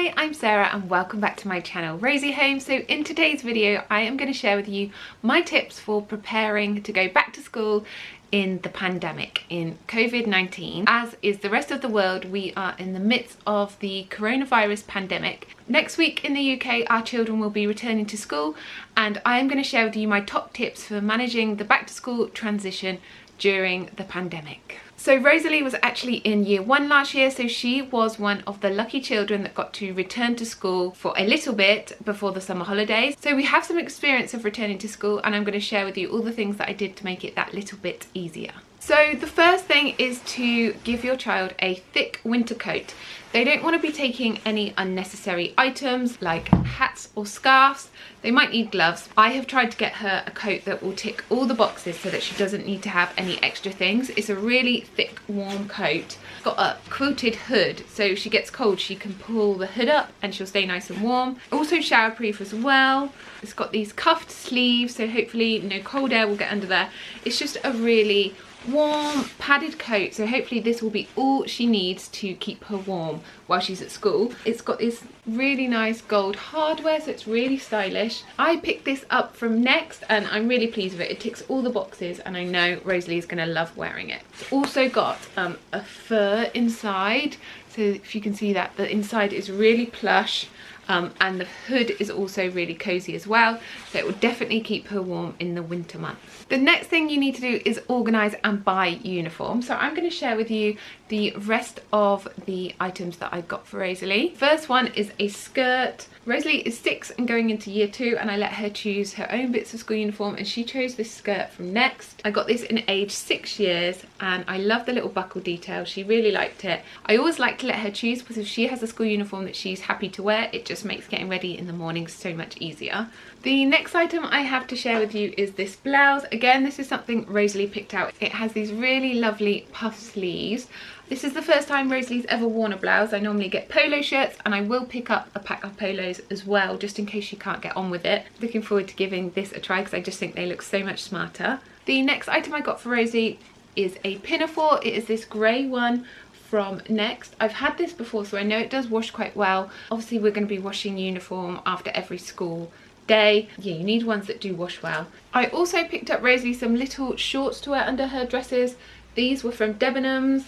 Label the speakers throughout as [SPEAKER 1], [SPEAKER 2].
[SPEAKER 1] Hi, I'm Sarah and welcome back to my channel Rosie Home. So in today's video I am going to share with you my tips for preparing to go back to school in the pandemic, in COVID-19. As is the rest of the world, we are in the midst of the coronavirus pandemic. Next week in the UK our children will be returning to school and I am going to share with you my top tips for managing the back to school transition during the pandemic. So Rosalie was actually in year 1 last year, so she was one of the lucky children that got to return to school for a little bit before the summer holidays. So we have some experience of returning to school and I'm going to share with you all the things that I did to make it that little bit easier. So the first thing is to give your child a thick winter coat. They don't want to be taking any unnecessary items like hats or scarves. They might need gloves. I have tried to get her a coat that will tick all the boxes so that she doesn't need to have any extra things. It's a really thick, warm coat. It's got a quilted hood, so if she gets cold she can pull the hood up and she'll stay nice and warm. Also shower proof as well. It's got these cuffed sleeves, so hopefully no cold air will get under there. It's just a really warm padded coat, so hopefully this will be all she needs to keep her warm while she's at school. It's got this really nice gold hardware, so it's really stylish. I picked this up from Next and I'm really pleased with it. It ticks all the boxes and I know Rosalie is going to love wearing it. It's also got a fur inside, so if you can see that the inside is really plush. And the hood is also really cozy as well, so it will definitely keep her warm in the winter months. The next thing you need to do is organise and buy uniforms. So I'm going to share with you the rest of the items that I got for Rosalie. First one is a skirt. Rosalie is 6 and going into year 2 and I let her choose her own bits of school uniform and she chose this skirt from Next. I got this in age 6 years and I love the little buckle detail. She really liked it. I always like to let her choose because if she has a school uniform that she's happy to wear, it just makes getting ready in the morning so much easier. The next item I have to share with you is this blouse. Again, this is something Rosalie picked out. It has these really lovely puff sleeves. This is the first time Rosalie's ever worn a blouse. I normally get polo shirts and I will pick up a pack of polos as well just in case she can't get on with it. Looking forward to giving this a try because I just think they look so much smarter. The next item I got for Rosie is a pinafore. It is this grey one from Next. I've had this before so I know it does wash quite well. Obviously we're going to be washing uniform after every school day. Yeah, you need ones that do wash well. I also picked up Rosalie some little shorts to wear under her dresses. These were from Debenhams.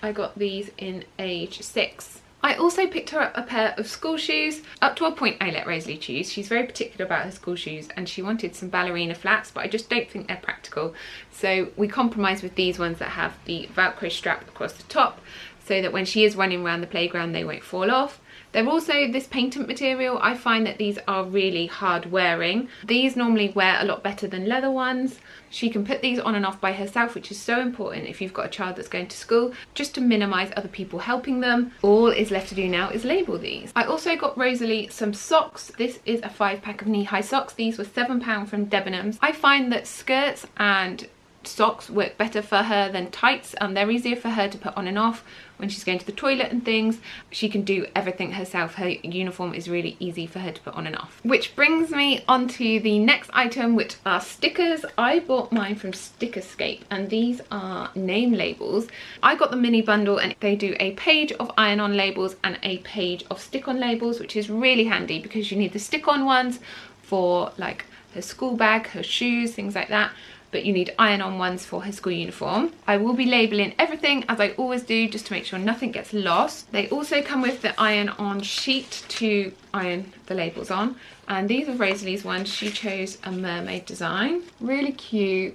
[SPEAKER 1] I got these in age 6. I also picked her up a pair of school shoes. Up to a point I let Rosalie choose. She's very particular about her school shoes and she wanted some ballerina flats, but I just don't think they're practical. So we compromised with these ones that have the Velcro strap across the top so that when she is running around the playground they won't fall off. They're also this patent material. I find that these are really hard wearing. These normally wear a lot better than leather ones. She can put these on and off by herself, which is so important if you've got a child that's going to school, just to minimise other people helping them. All is left to do now is label these. I also got Rosalie some socks. This is a 5-pack of knee-high socks. These were £7 from Debenhams. I find that skirts and socks work better for her than tights and they're easier for her to put on and off when she's going to the toilet and things. She can do everything herself. Her uniform is really easy for her to put on and off. Which brings me on to the next item, which are stickers. I bought mine from Stickerscape and these are name labels. I got the mini bundle and they do a page of iron-on labels and a page of stick-on labels, which is really handy because you need the stick-on ones for like her school bag, her shoes, things like that, but you need iron-on ones for her school uniform. I will be labelling everything as I always do just to make sure nothing gets lost. They also come with the iron-on sheet to iron the labels on, and these are Rosalie's ones. She chose a mermaid design, really cute,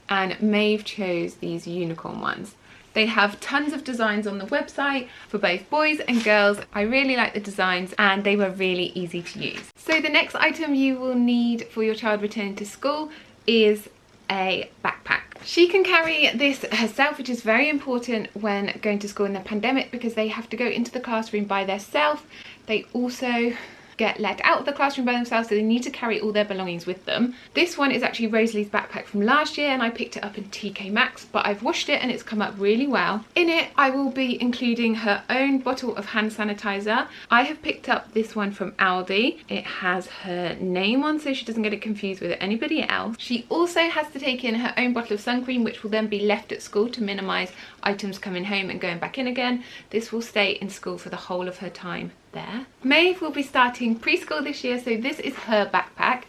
[SPEAKER 1] and Maeve chose these unicorn ones. They have tons of designs on the website for both boys and girls. I really like the designs and they were really easy to use. So the next item you will need for your child returning to school is a backpack. She can carry this herself, which is very important when going to school in the pandemic because they have to go into the classroom by themselves. They also get let out of the classroom by themselves, so they need to carry all their belongings with them. This one is actually Rosalie's backpack from last year and I picked it up in TK Maxx, but I've washed it and it's come up really well. In it I will be including her own bottle of hand sanitizer. I have picked up this one from Aldi. It has her name on so she doesn't get it confused with anybody else. She also has to take in her own bottle of sun cream, which will then be left at school to minimise items coming home and going back in again. This will stay in school for the whole of her time there. Maeve will be starting preschool this year, so this is her backpack.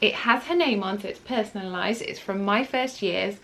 [SPEAKER 1] It has her name on, so it's personalised. It's from My First Years,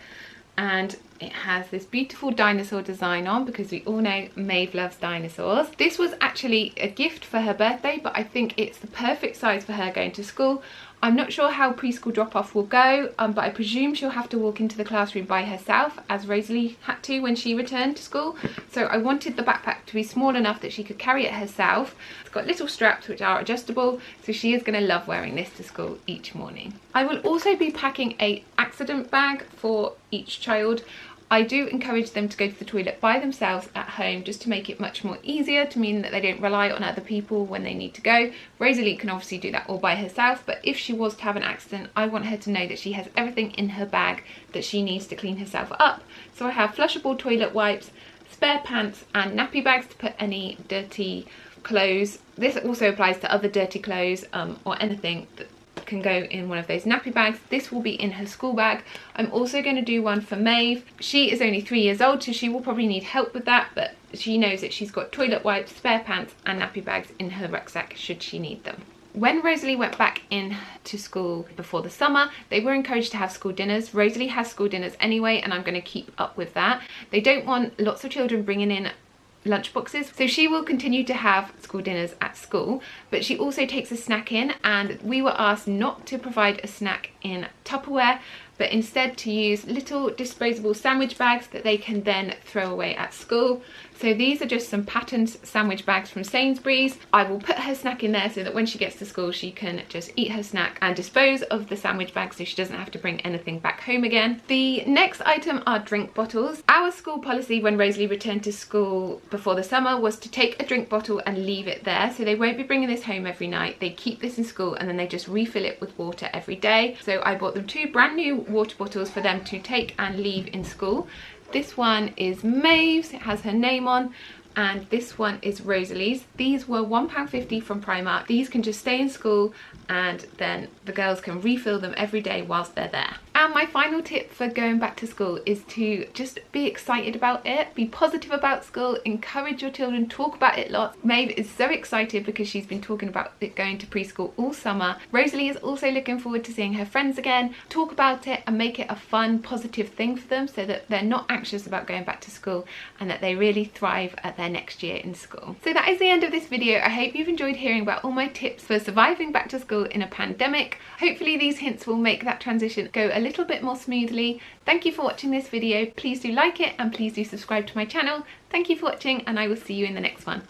[SPEAKER 1] and it has this beautiful dinosaur design on because we all know Maeve loves dinosaurs. This was actually a gift for her birthday, but I think it's the perfect size for her going to school. I'm not sure how preschool drop-off will go, but I presume she'll have to walk into the classroom by herself, as Rosalie had to when she returned to school. So I wanted the backpack to be small enough that she could carry it herself. It's got little straps which are adjustable, so she is going to love wearing this to school each morning. I will also be packing an accident bag for each child. I do encourage them to go to the toilet by themselves at home, just to make it much more easier, to mean that they don't rely on other people when they need to go. Rosalie can obviously do that all by herself, but if she was to have an accident, I want her to know that she has everything in her bag that she needs to clean herself up. So I have flushable toilet wipes, spare pants and nappy bags to put any dirty clothes. This also applies to other dirty clothes or anything that can go in one of those nappy bags. This will be in her school bag. I'm also going to do one for Maeve. She is only 3 years old, so she will probably need help with that, but she knows that she's got toilet wipes, spare pants and nappy bags in her rucksack should she need them. When Rosalie went back in to school before the summer, they were encouraged to have school dinners. Rosalie has school dinners anyway, and I'm going to keep up with that. They don't want lots of children bringing in lunch boxes, so she will continue to have school dinners at school, but she also takes a snack in, and we were asked not to provide a snack in Tupperware, but instead to use little disposable sandwich bags that they can then throw away at school. So these are just some patterned sandwich bags from Sainsbury's. I will put her snack in there so that when she gets to school she can just eat her snack and dispose of the sandwich bag, so she doesn't have to bring anything back home again. The next item are drink bottles. Our school policy when Rosalie returned to school before the summer was to take a drink bottle and leave it there, so they won't be bringing this home every night. They keep this in school and then they just refill it with water every day. So I bought them 2 brand new water bottles for them to take and leave in school. This one is Maeve's, it has her name on, and this one is Rosalie's. These were £1.50 from Primark. These can just stay in school and then the girls can refill them every day whilst they're there. And my final tip for going back to school is to just be excited about it, be positive about school, encourage your children, talk about it lots. Maeve is so excited because she's been talking about it going to preschool all summer. Rosalie is also looking forward to seeing her friends again. Talk about it and make it a fun, positive thing for them so that they're not anxious about going back to school and that they really thrive at their next year in school. So that is the end of this video. I hope you've enjoyed hearing about all my tips for surviving back to school in a pandemic. Hopefully these hints will make that transition go a little bit more smoothly. Thank you for watching this video. Please do like it and please do subscribe to my channel. Thank you for watching, and I will see you in the next one.